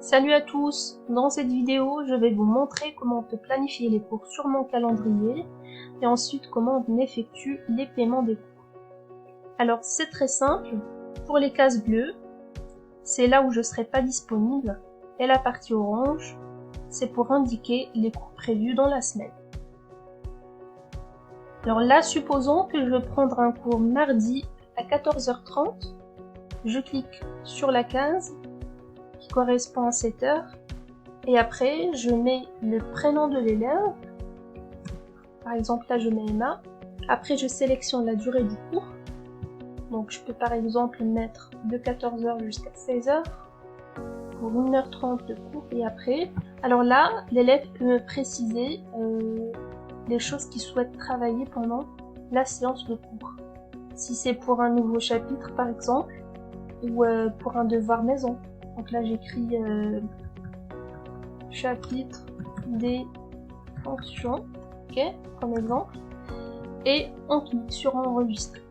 Salut à tous! Dans cette vidéo, je vais vous montrer comment on peut planifier les cours sur mon calendrier et ensuite comment on effectue les paiements des cours. Alors c'est très simple, pour les cases bleues, c'est là où je ne serai pas disponible et la partie orange, c'est pour indiquer les cours prévus dans la semaine. Alors là, supposons que je veux prendre un cours mardi à 14h30, je clique sur la case qui correspond à cette heure et après je mets le prénom de l'élève, par exemple là je mets Emma, après je sélectionne la durée du cours, donc je peux par exemple mettre de 14h jusqu'à 16h pour 1h30 de cours et après, alors là l'élève peut me préciser les choses qu'il souhaite travailler pendant la séance de cours, si c'est pour un nouveau chapitre par exemple ou pour un devoir maison. Donc là j'écris chapitre des fonctions, ok, comme exemple, et on clique sur enregistrer.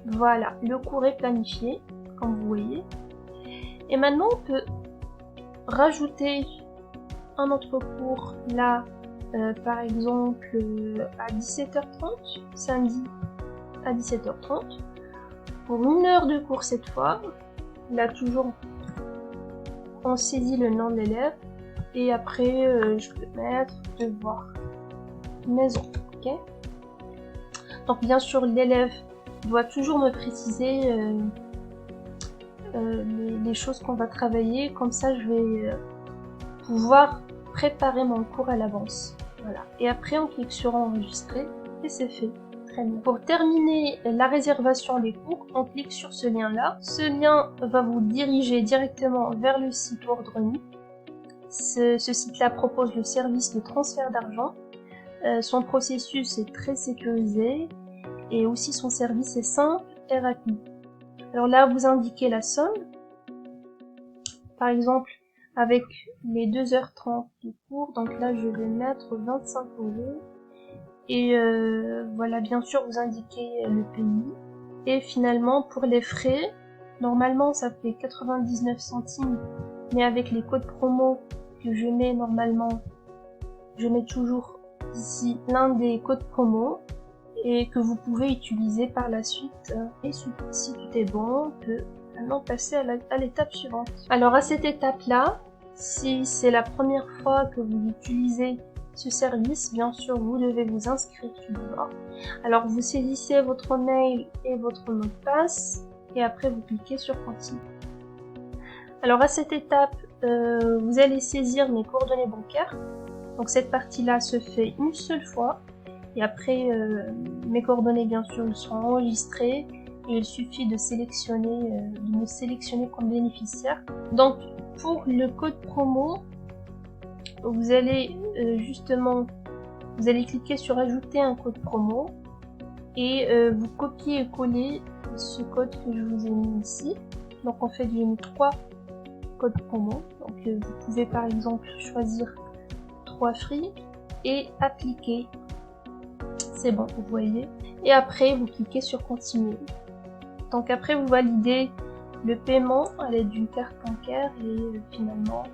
Voilà, le cours est planifié, comme vous voyez. Et maintenant on peut rajouter un autre cours là, par exemple à 17h30, samedi à 17h30, pour 1 heure de cours cette fois. Là toujours on saisit le nom de l'élève et après je peux mettre devoir maison, ok. Donc bien sûr l'élève doit toujours me préciser les choses qu'on va travailler, comme ça je vais pouvoir préparer mon cours à l'avance. Voilà. Et après on clique sur enregistrer et c'est fait. Très bien. Pour terminer la réservation des cours, on clique sur ce lien là. Ce lien va vous diriger directement vers le site WordRunny. Ce site là propose le service de transfert d'argent. Son processus est très sécurisé et aussi son service est simple et rapide. Alors là vous indiquez la somme, par exemple avec les 2h30 de cours, donc là je vais mettre 25 € et voilà, bien sûr vous indiquez le pays et finalement pour les frais, normalement ça fait 99 centimes, mais avec les codes promo que je mets normalement, je mets toujours ici l'un des codes promo et que vous pouvez utiliser par la suite. Et si tout est bon, on peut maintenant passer à l'étape suivante. Alors à cette étape là, si c'est la première fois que vous utilisez ce service, bien sûr vous devez vous inscrire tout d'abord. Alors vous saisissez votre mail et votre mot de passe et après vous cliquez sur continue. Alors à cette étape, vous allez saisir mes coordonnées bancaires. Donc cette partie là se fait une seule fois. Et après, mes coordonnées bien sûr sont enregistrées et il suffit de me sélectionner comme bénéficiaire. Donc pour le code promo, vous allez vous allez cliquer sur ajouter un code promo et vous copiez et coller ce code que je vous ai mis ici. Donc en fait j'ai mis 3 codes promo. Donc vous pouvez par exemple choisir 3 free et appliquer. C'est bon, vous voyez. Et après, vous cliquez sur continuer. Donc après, vous validez le paiement à l'aide d'une carte bancaire et finalement,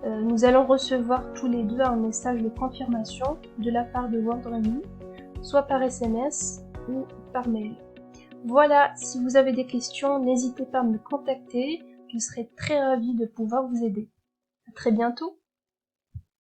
nous allons recevoir tous les deux un message de confirmation de la part de WordRunny, soit par SMS ou par mail. Voilà, si vous avez des questions, n'hésitez pas à me contacter. Je serai très ravie de pouvoir vous aider. À très bientôt.